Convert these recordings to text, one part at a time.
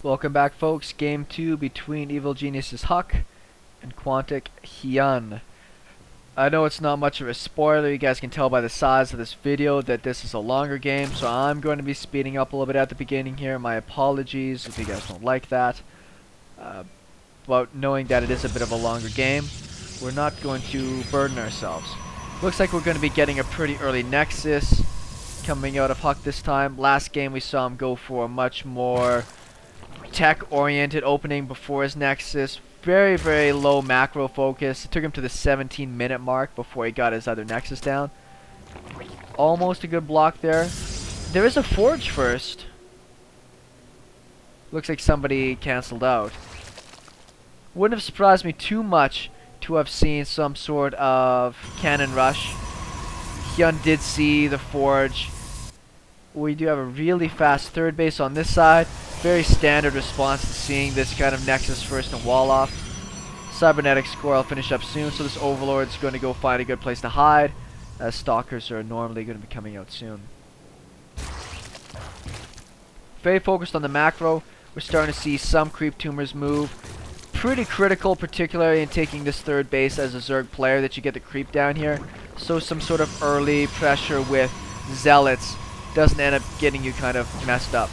Welcome back, folks. Game 2 between Evil Genius Huk and Quantic Hyun. I know it's not much of a spoiler. You guys can tell by the size of this video that this is a longer game, so I'm going to be speeding up a little bit at the beginning here. My apologies if you guys don't like that. But knowing that it is a bit of a longer game, we're not going to burden ourselves. Looks like we're going to be getting a pretty early nexus coming out of Huk this time. Last game we saw him go for a much more tech-oriented opening before his nexus. Very, very low macro focus. It took him to the 17-minute mark before he got his other nexus down. Almost a good block there. There is a forge first. Looks like somebody cancelled out. Wouldn't have surprised me too much to have seen some sort of cannon rush. Hyun did see the forge. We do have a really fast third base on this side. Very standard response to seeing this kind of nexus first and wall off. Cybernetic score will finish up soon, so this Overlord's going to go find a good place to hide, as Stalkers are normally going to be coming out soon. Very focused on the macro. We're starting to see some creep tumors move. Pretty critical, particularly in taking this third base as a Zerg player, that you get the creep down here. So some sort of early pressure with Zealots doesn't end up getting you kind of messed up.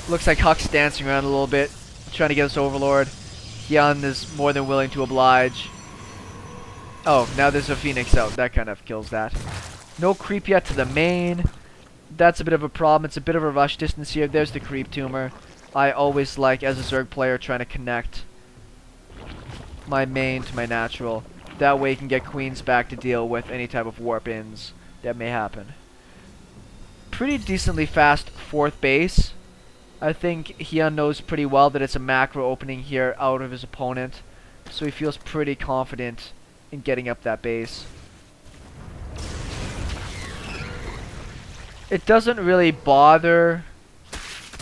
Looks like Huk's dancing around a little bit, trying to get this Overlord. Hyun is more than willing to oblige. Oh, now there's a Phoenix out. That kind of kills that. No creep yet to the main. That's a bit of a problem. It's a bit of a rush distance here. There's the creep tumor. I always like, as a Zerg player, trying to connect my main to my natural. That way you can get queens back to deal with any type of warp-ins that may happen. Pretty decently fast fourth base. I think Hyun knows pretty well that it's a macro opening here out of his opponent, so he feels pretty confident in getting up that base. It doesn't really bother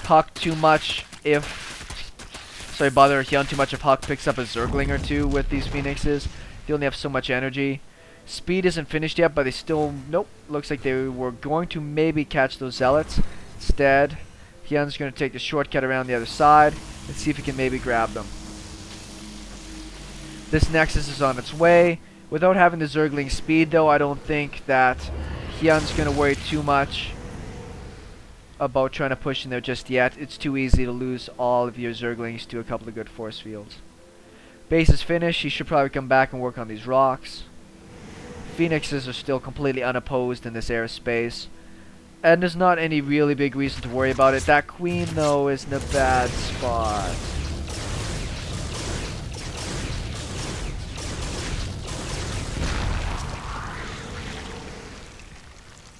Huk too much bother Hyun too much if Huk picks up a zergling or two with these phoenixes. They only have so much energy. Speed isn't finished yet, but they still... Nope. Looks like they were going to maybe catch those zealots. Instead, Hyun's going to take the shortcut around the other side and see if he can maybe grab them. This nexus is on its way. Without having the zergling speed, though, I don't think that Hyun's going to worry too much about trying to push in there just yet. It's too easy to lose all of your zerglings to a couple of good force fields. Base is finished. He should probably come back and work on these rocks. Phoenixes are still completely unopposed in this airspace, and there's not any really big reason to worry about it. That queen, though, is in a bad spot.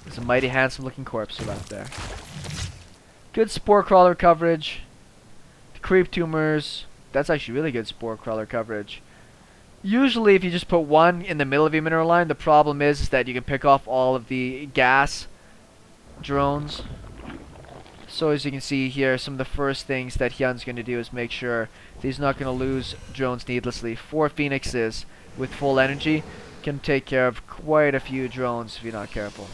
There's a mighty handsome looking corpse left there. Good spore crawler coverage. The creep tumors, that's actually really good spore crawler coverage. Usually if you just put one in the middle of your mineral line, the problem is that you can pick off all of the gas drones. So as you can see here, some of the first things that Hyun's going to do is make sure that he's not going to lose drones needlessly. 4 phoenixes with full energy can take care of quite a few drones if you're not careful.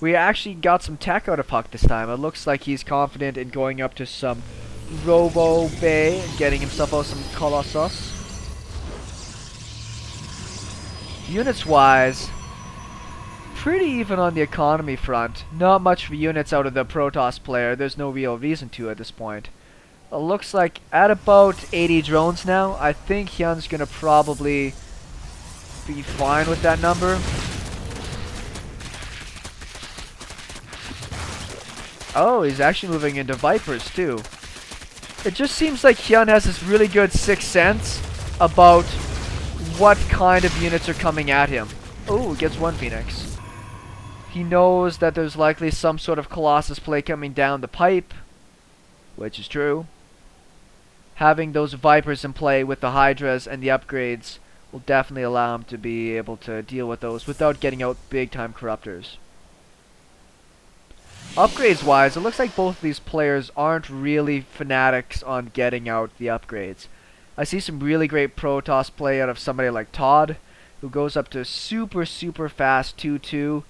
We actually got some tech out of Huk this time. It looks like he's confident in going up to some Robo Bay and getting himself out some Colossus. Units wise, pretty even on the economy front. Not much for units out of the protoss player. There's no real reason to at this point. It looks like at about 80 drones now. I think Hyun's gonna probably be fine with that number. Oh, he's actually moving into Vipers too. It just seems like Hyun has this really good sixth sense about what kind of units are coming at him. Oh, gets one Phoenix. He knows that there's likely some sort of Colossus play coming down the pipe, which is true. Having those Vipers in play with the Hydras and the upgrades will definitely allow him to be able to deal with those without getting out big time corruptors. Upgrades wise, it looks like both of these players aren't really fanatics on getting out the upgrades. I see some really great protoss play out of somebody like Todd, who goes up to super fast 2-2,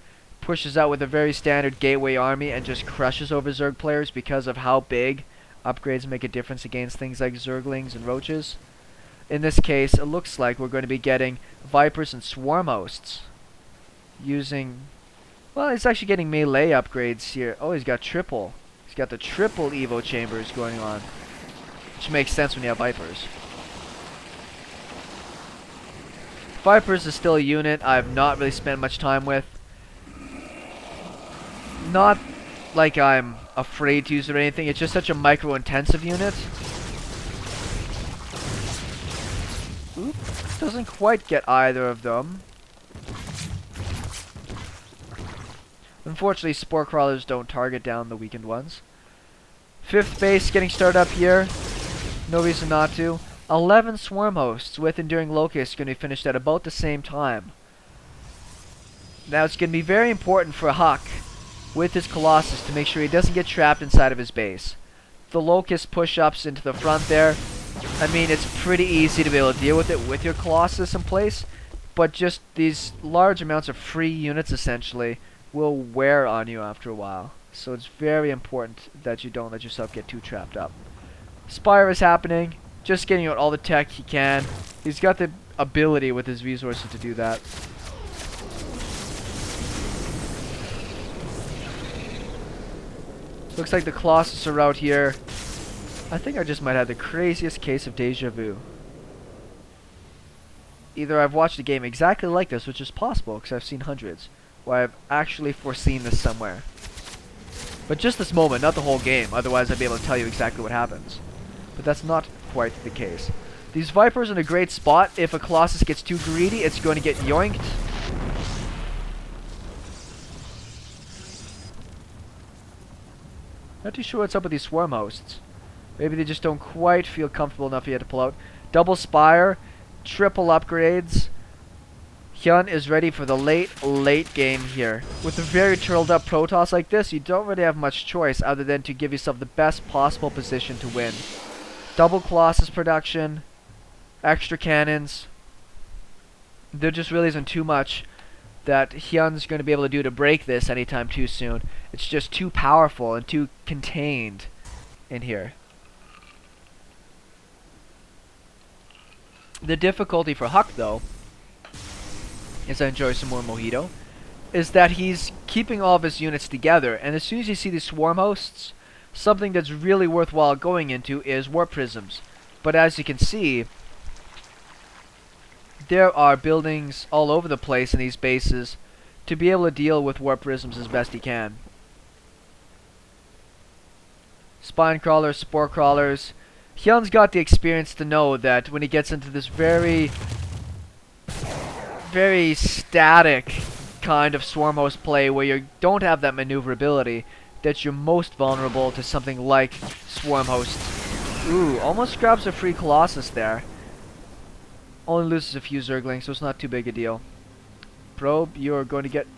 pushes out with a very standard gateway army and just crushes over Zerg players because of how big upgrades make a difference against things like Zerglings and Roaches. In this case, it looks like we're going to be getting Vipers and Swarm Hosts. Using... Well, he's actually getting melee upgrades here. Oh, he's got triple. He's got the triple Evo chambers going on. Which makes sense when you have Vipers. Vipers is still a unit I've not really spent much time with. Not like I'm afraid to use it or anything. It's just such a micro-intensive unit. Oop, doesn't quite get either of them. Unfortunately, spore crawlers don't target down the weakened ones. 5th base getting started up here. No reason not to. 11 swarm hosts with enduring locusts going to be finished at about the same time. Now it's going to be very important for Huk with his Colossus to make sure he doesn't get trapped inside of his base. The locust push-ups into the front there. I mean, it's pretty easy to be able to deal with it with your Colossus in place, but just these large amounts of free units essentially will wear on you after a while. So it's very important that you don't let yourself get too trapped up. Spire is happening, just getting out all the tech he can. He's got the ability with his resources to do that. Looks like the Colossus are out here. I think I just might have the craziest case of deja vu. Either I've watched a game exactly like this, which is possible because I've seen hundreds, or I've actually foreseen this somewhere. But just this moment, not the whole game, otherwise I'd be able to tell you exactly what happens. But that's not quite the case. These Vipers are in a great spot. If a Colossus gets too greedy, it's going to get yoinked. Not too sure what's up with these Swarm Hosts. Maybe they just don't quite feel comfortable enough yet to pull out. Double Spire, triple upgrades. Hyun is ready for the late game here. With a very turtled up protoss like this, you don't really have much choice other than to give yourself the best possible position to win. Double Colossus production, extra cannons. There just really isn't too much that Hyun's going to be able to do to break this anytime too soon. It's just too powerful and too contained in here. The difficulty for Huk, though, as I enjoy some more mojito, is that he's keeping all of his units together, and as soon as you see these swarm hosts, something that's really worthwhile going into is warp prisms. But as you can see, there are buildings all over the place in these bases to be able to deal with warp prisms as best he can. Spine crawlers, spore crawlers. Hyun's got the experience to know that when he gets into this very static kind of swarm host play where you don't have that maneuverability, that you're most vulnerable to something like swarm hosts. Ooh, almost grabs a free Colossus there. Only loses a few zerglings, so it's not too big a deal. Probe, you're going to get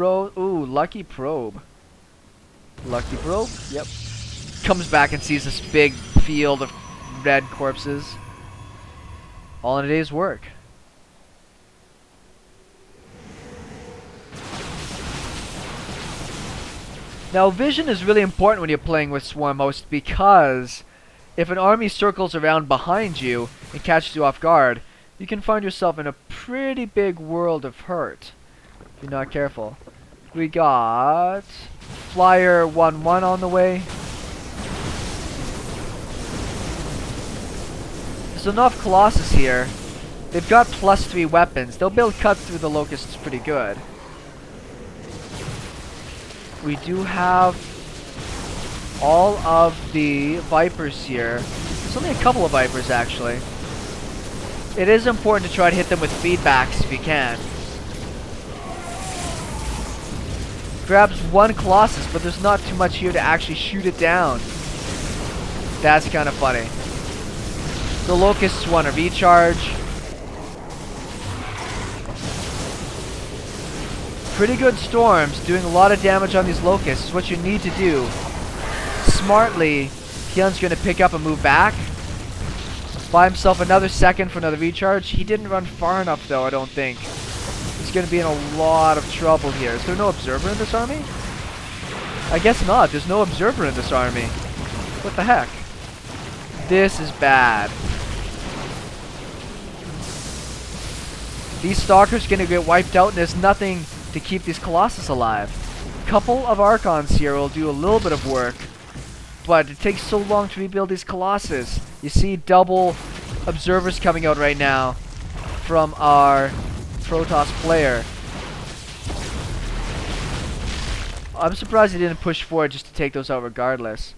ooh, lucky probe. Lucky probe, yep. Comes back and sees this big field of red corpses. All in a day's work. Now, vision is really important when you're playing with Swarm Host, because if an army circles around behind you and catches you off guard, you can find yourself in a pretty big world of hurt if you're not careful. We got Flyer 1-1 on the way. There's enough Colossus here. They've got +3 weapons. They'll be able to cut through the locusts pretty good. We do have all of the Vipers here. There's only a couple of Vipers, actually. It is important to try to hit them with feedbacks if you can. Grabs one Colossus, but there's not too much here to actually shoot it down. That's kind of funny. The Locusts want to recharge. Pretty good storms, doing a lot of damage on these Locusts is what you need to do. Smartly, Hyun's going to pick up and move back. Buy himself another second for another recharge. He didn't run far enough though, I don't think. He's he's going to be in a lot of trouble here. Is there no observer in this army? I guess not. There's no observer in this army. What the heck? This is bad. These stalkers are going to get wiped out, and there's nothing to keep these Colossus alive. A couple of Archons here will do a little bit of work, but it takes so long to rebuild these Colossus. You see double observers coming out right now from our Protoss player. I'm surprised he didn't push forward just to take those out regardless.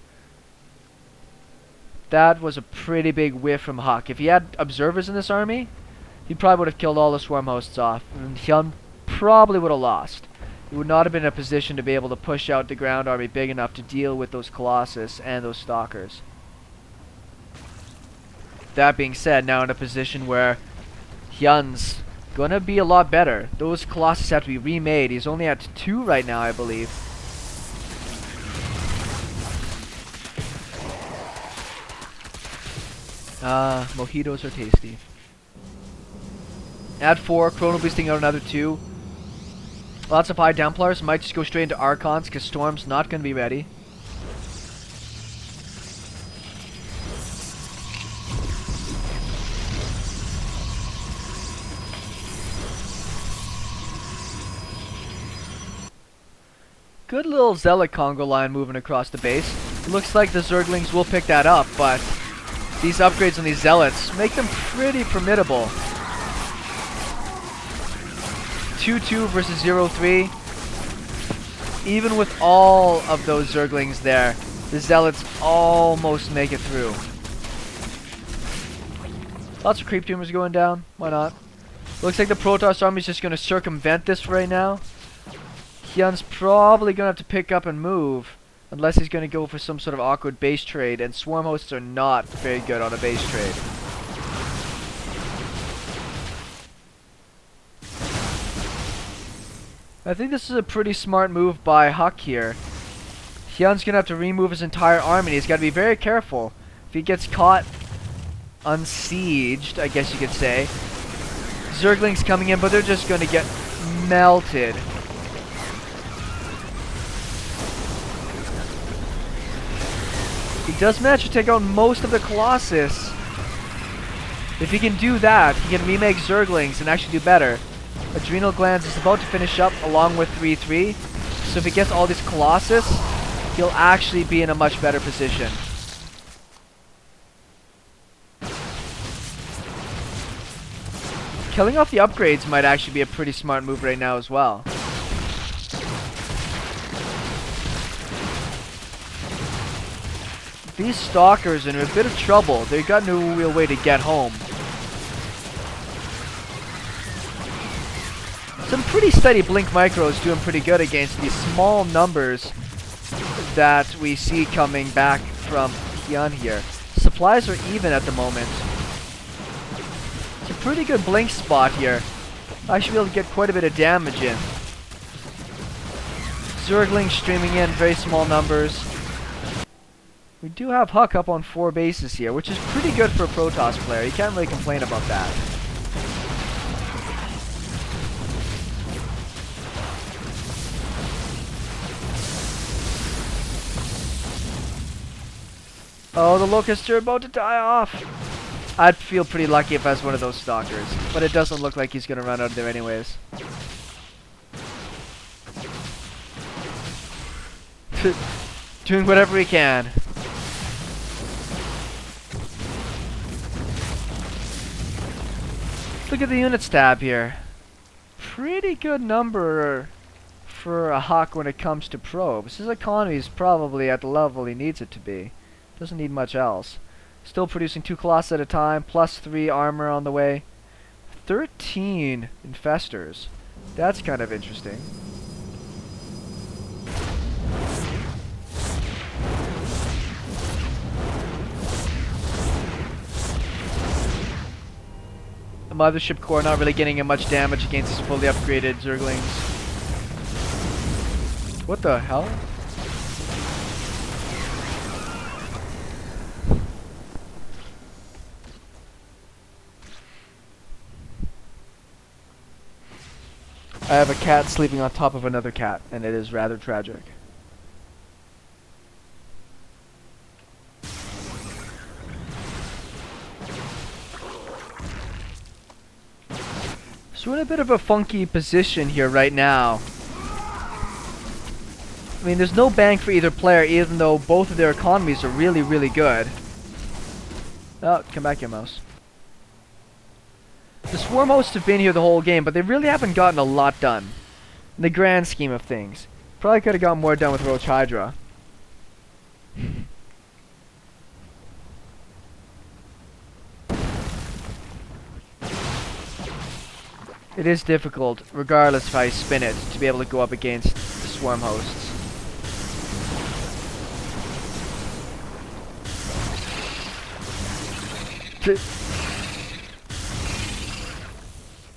That was a pretty big whiff from Huk. If he had observers in this army, he probably would have killed all the swarm hosts off, and Hyun probably would have lost. He would not have been in a position to be able to push out the ground army big enough to deal with those Colossus and those Stalkers. That being said, now in a position where Hyun's gonna be a lot better. Those Colossus have to be remade. He's only at 2 right now, I believe. Mojitos are tasty. At 4, Chrono boosting out another 2. Lots of high Templars. Might just go straight into Archons because Storm's not going to be ready. Good little Zealot Congo line moving across the base. It looks like the Zerglings will pick that up, but these upgrades on these Zealots make them pretty formidable. 2-2 versus 0-3. Even with all of those Zerglings there, the Zealots almost make it through. Lots of creep tumors going down. Why not? Looks like the Protoss army is just going to circumvent this right now. Hyun's probably going to have to pick up and move, unless he's going to go for some sort of awkward base trade, and Swarm Hosts are not very good on a base trade. I think this is a pretty smart move by Huk here. Hyun's going to have to remove his entire army, and he's got to be very careful. If he gets caught unsieged, I guess you could say, Zerglings coming in, but they're just going to get melted. He does manage to take out most of the Colossus. If he can do that, he can remake Zerglings and actually do better. Adrenal Glands is about to finish up along with 3-3. So if he gets all these Colossus, he'll actually be in a much better position. Killing off the upgrades might actually be a pretty smart move right now as well. These Stalkers are in a bit of trouble. They've got no real way to get home. Some pretty steady Blink Micros doing pretty good against these small numbers that we see coming back from Hyun here. Supplies are even at the moment. It's a pretty good Blink spot here. I should be able to get quite a bit of damage in. Zerglings streaming in, very small numbers. We do have Huk up on 4 bases here, which is pretty good for a Protoss player. You can't really complain about that. Oh, the Locusts are about to die off. I'd feel pretty lucky if I was one of those Stalkers, but it doesn't look like he's going to run out of there anyways. Doing whatever he can. Look at the units tab here. Pretty good number for a Huk when it comes to probes. His economy is probably at the level he needs it to be. Doesn't need much else. Still producing 2 Colossus at a time, plus 3 armor on the way. 13 Infestors. That's kind of interesting. The Mothership Core not really getting much damage against his fully upgraded Zerglings. What the hell? I have a cat sleeping on top of another cat, and it is rather tragic. So we're in a bit of a funky position here right now. I mean, there's no bank for either player, even though both of their economies are really, really good. Oh, come back here, mouse. The Swarm Hosts have been here the whole game, but they really haven't gotten a lot done. In the grand scheme of things. Probably could have got more done with Roach Hydra. It is difficult, regardless if I spin it, to be able to go up against the Swarm Hosts.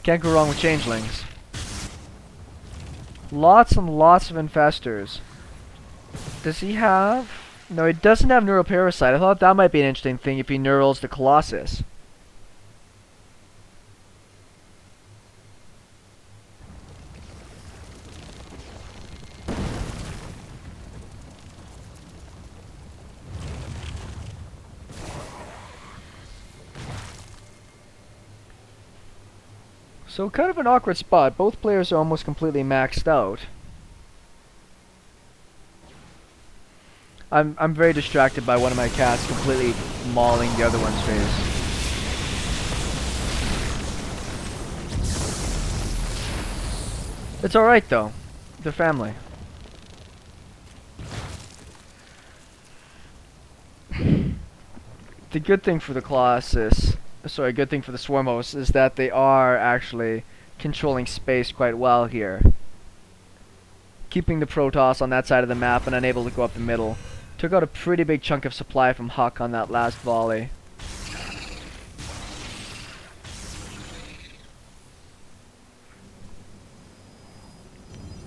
Can't go wrong with changelings. Lots and lots of infestors. Does he have... No, he doesn't have neural parasite. I thought that might be an interesting thing if he neurals the Colossus. So kind of an awkward spot. Both players are almost completely maxed out. I'm very distracted by one of my cats completely mauling the other one's face. It's alright though. They're family. The good thing for the Colossus, sorry, good thing for the Swarm Hosts is that they are actually controlling space quite well here. Keeping the protoss on that side of the map and unable to go up the middle. Took out a pretty big chunk of supply from Huk on that last volley.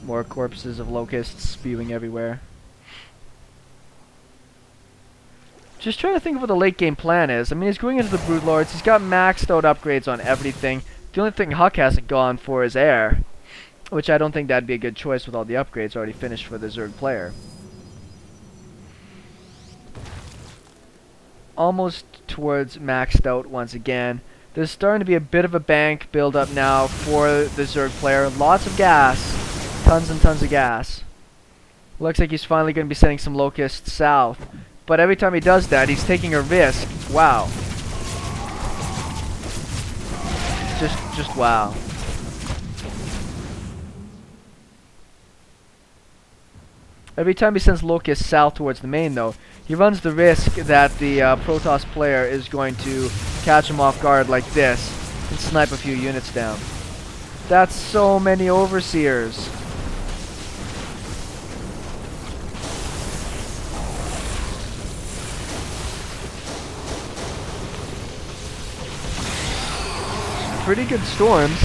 More corpses of locusts spewing everywhere. Just trying to think of what the late game plan is. I mean, he's going into the Brood Lords. He's got maxed out upgrades on everything. The only thing Huk hasn't gone for is air, which I don't think that'd be a good choice with all the upgrades already finished for the Zerg player. Almost towards maxed out once again. There's starting to be a bit of a bank build up now for the Zerg player. Lots of gas. Tons and tons of gas. Looks like he's finally going to be sending some locusts south. But every time he does that, he's taking a risk. Wow. Just wow. Every time he sends locusts south towards the main, though, he runs the risk that the Protoss player is going to catch him off guard like this and snipe a few units down. That's so many Overseers. Pretty good storms.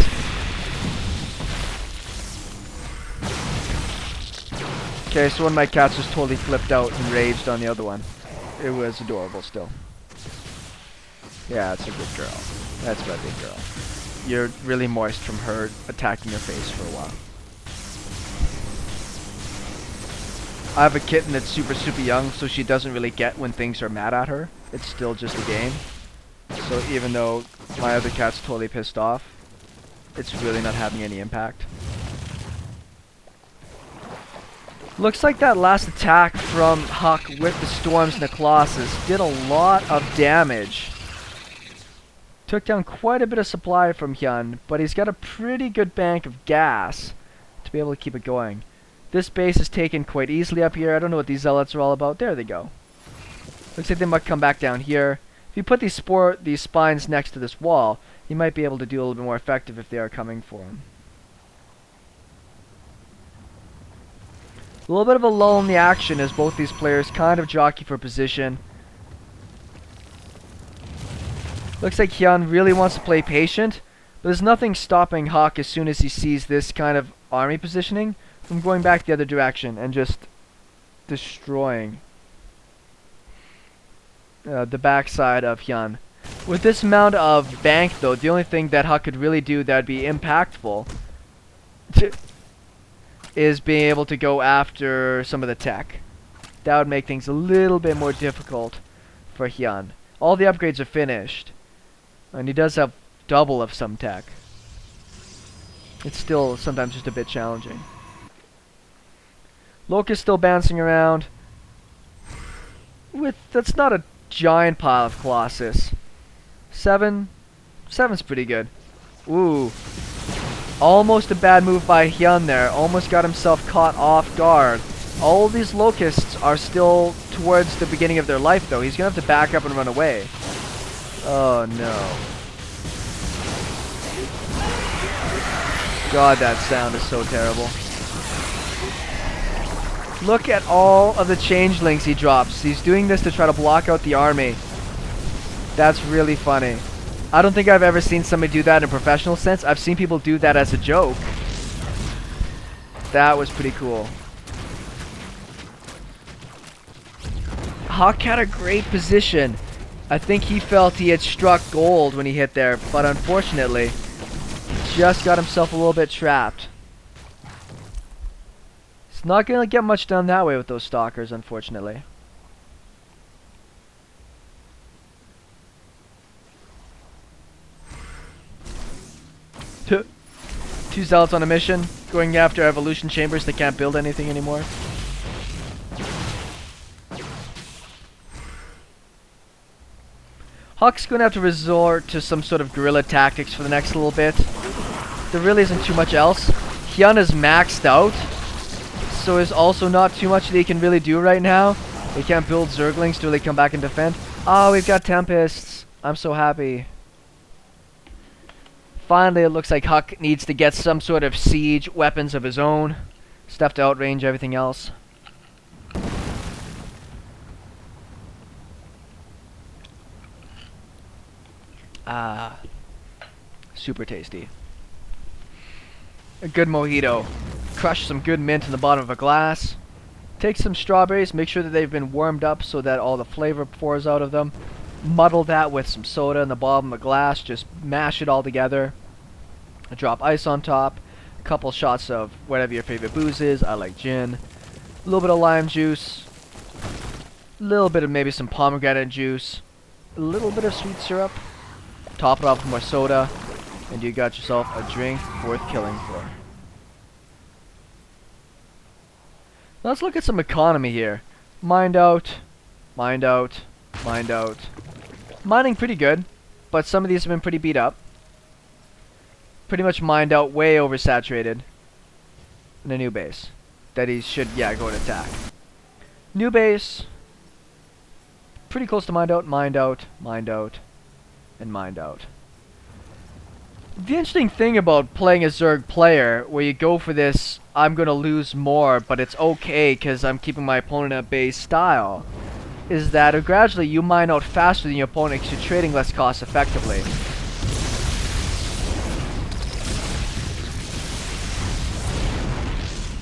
Okay, so one of my cats just totally flipped out and raged on the other one. It was adorable still. Yeah, it's a good girl. That's a good girl. You're really moist from her attacking your face for a while. I have a kitten that's super young, so she doesn't really get when things are mad at her. It's still just a game. So even though my other cat's totally pissed off, it's really not having any impact. Looks like that last attack from Huk with the storms and the Colossus did a lot of damage. Took down quite a bit of supply from Hyun, but he's got a pretty good bank of gas to be able to keep it going. This base is taken quite easily up here. I don't know what these zealots are all about. There they go. Looks like they might come back down here. If you put these spines next to this wall, you might be able to do a little bit more effective if they are coming for him. A little bit of a lull in the action as both these players kind of jockey for position. Looks like Hyun really wants to play patient, but there's nothing stopping Huk as soon as he sees this kind of army positioning from going back the other direction and just destroying the backside of Hyun. With this amount of bank though, the only thing that Huk could really do that would be impactful, is being able to go after some of the tech. That would make things a little bit more difficult for Hyun. All the upgrades are finished, and he does have double of some tech. It's still sometimes just a bit challenging. Locust still bouncing around. That's not a giant pile of Colossus. 7's pretty good. Ooh. Almost a bad move by Hyun there. Almost got himself caught off guard. All these locusts are still towards the beginning of their life though. He's gonna have to back up and run away. Oh no. God, that sound is so terrible. Look at all of the changelings he drops. He's doing this to try to block out the army. That's really funny. I don't think I've ever seen somebody do that in a professional sense. I've seen people do that as a joke. That was pretty cool. Huk had a great position. I think he felt he had struck gold when he hit there, but unfortunately, just got himself a little bit trapped. It's not going to get much done that way with those stalkers, unfortunately. Two zealots on a mission, going after evolution chambers that can't build anything anymore. Huk's going to have to resort to some sort of guerrilla tactics for the next little bit. There really isn't too much else. Hyun is maxed out, so there's also not too much that he can really do right now. He can't build zerglings to really come back and defend. Oh, we've got tempests. I'm so happy. Finally, it looks like Huk needs to get some sort of siege weapons of his own. Stuff to outrange everything else. Ah. Super tasty. A good mojito. Crush some good mint in the bottom of a glass. Take some strawberries, make sure that they've been warmed up so that all the flavor pours out of them. Muddle that with some soda in the bottom of a glass, just mash it all together. Drop ice on top, a couple shots of whatever your favorite booze is. I like gin. A little bit of lime juice. A little bit of maybe some pomegranate juice. A little bit of sweet syrup. Top it off with more soda, and you got yourself a drink worth killing for. Let's look at some economy here. Mined out, mined out, mined out. Mining pretty good, but some of these have been pretty beat up. Pretty much mined out, way oversaturated. And a new base that he should, yeah, go and attack. New base. Pretty close to mined out, mined out, mined out, and mined out. The interesting thing about playing a Zerg player, where you go for this, I'm gonna lose more, but it's okay because I'm keeping my opponent at base style, is that gradually you mine out faster than your opponent because you're trading less cost effectively.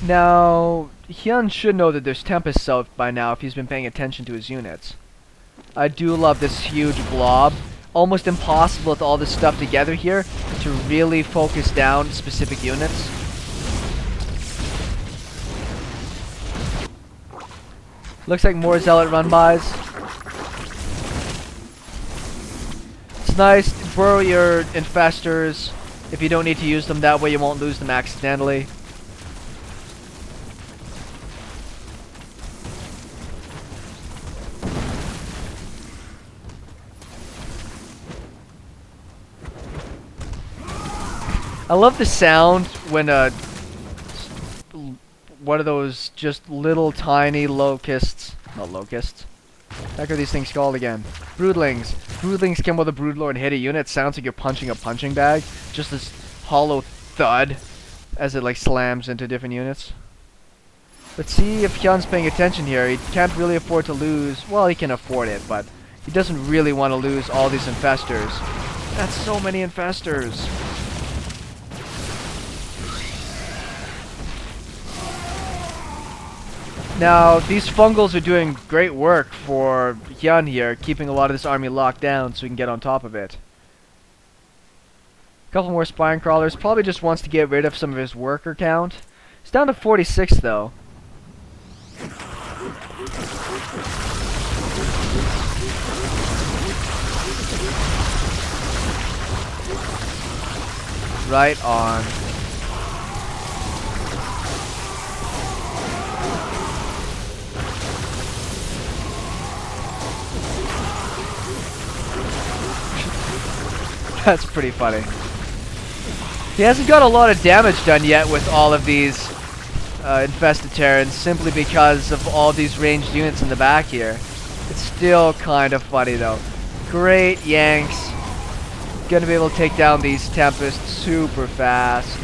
Now, Hyun should know that there's tempests out by now if he's been paying attention to his units. I do love this huge blob. Almost impossible with all this stuff together here to really focus down specific units. Looks like more zealot run-bys. It's nice, burrow your infestors if you don't need to use them, that way you won't lose them accidentally. I love the sound when one of those just little tiny locusts, not locusts, heck are these things called again? Broodlings. Broodlings come with a broodlord and hit a unit. It sounds like you're punching a punching bag. Just this hollow thud as it like slams into different units. Let's see if Hyun's paying attention here. He can't really afford to lose. Well, he can afford it, but he doesn't really want to lose all these infestors. That's so many infestors. Now, these fungals are doing great work for Hyun here, keeping a lot of this army locked down so he can get on top of it. Couple more spine crawlers. Probably just wants to get rid of some of his worker count. He's down to 46 though. Right on. That's pretty funny. He hasn't got a lot of damage done yet with all of these infested Terrans, simply because of all these ranged units in the back here. It's still kind of funny though. Great yanks. Gonna be able to take down these Tempests super fast.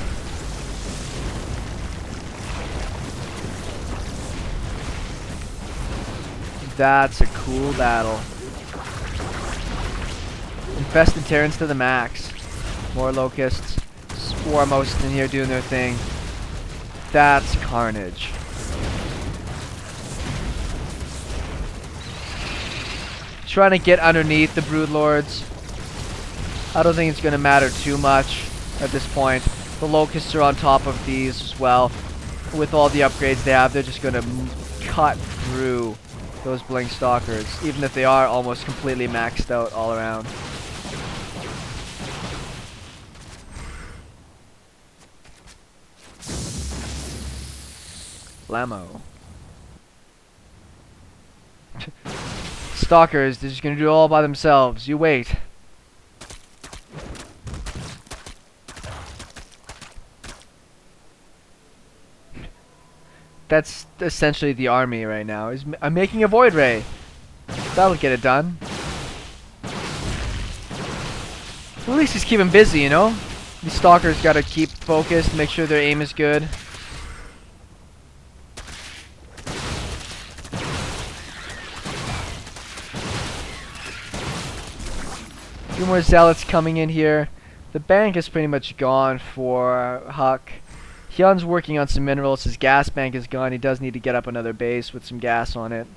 That's a cool battle. Infested Terrans to the max. More Locusts. Swarm Hosts in here doing their thing. That's carnage. Trying to get underneath the Broodlords. I don't think it's going to matter too much at this point. The Locusts are on top of these as well. With all the upgrades they have, they're just going to cut through those Blink Stalkers, even if they are almost completely maxed out all around. Lamo. Stalkers, they're just going to do it all by themselves. You wait. That's essentially the army right now. I'm making a Void Ray. That'll get it done. Well, at least he's keeping busy, you know? These Stalkers gotta keep focused, make sure their aim is good. A few more Zealots coming in here. The bank is pretty much gone for Huk. Hyun's working on some minerals. His gas bank is gone. He does need to get up another base with some gas on it.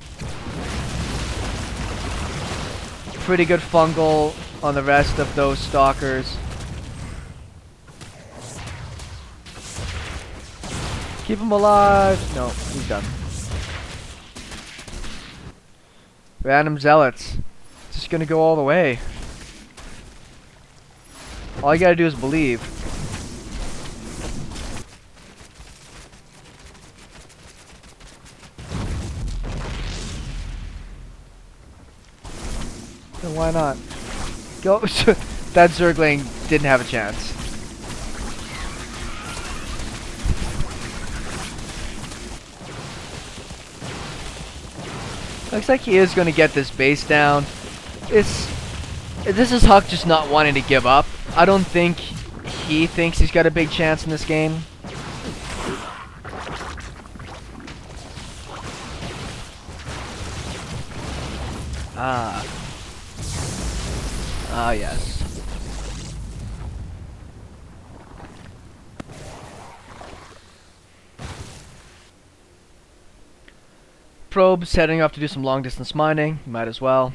Pretty good fungal on the rest of those Stalkers. Keep him alive. No, he's done. Random Zealots. Just gonna go all the way. All you gotta do is believe. Then why not? Go. That zergling didn't have a chance. Looks like he is going to get this base down. This is Huk just not wanting to give up. I don't think he thinks he's got a big chance in this game. Ah, yes. Probe's heading off to do some long distance mining. Might as well.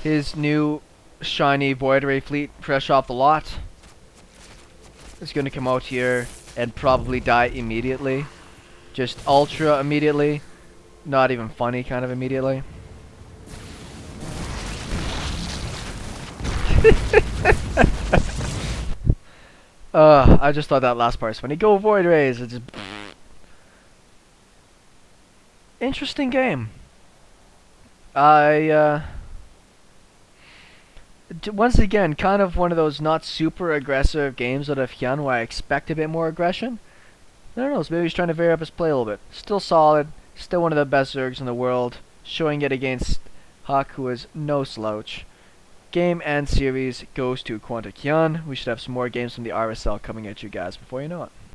His new shiny Void Ray fleet, fresh off the lot, is going to come out here and probably die immediately. Just ultra immediately. Not even funny kind of immediately. I just thought that last part's funny. Go Void Rays. It's just interesting game. Once again, kind of one of those not super aggressive games out of Hyun where I expect a bit more aggression. I don't know, so maybe he's trying to vary up his play a little bit. Still solid, still one of the best zergs in the world, showing it against Huk, who is no slouch. Game and series goes to Quantic Hyun. We should have some more games from the RSL coming at you guys before you know it.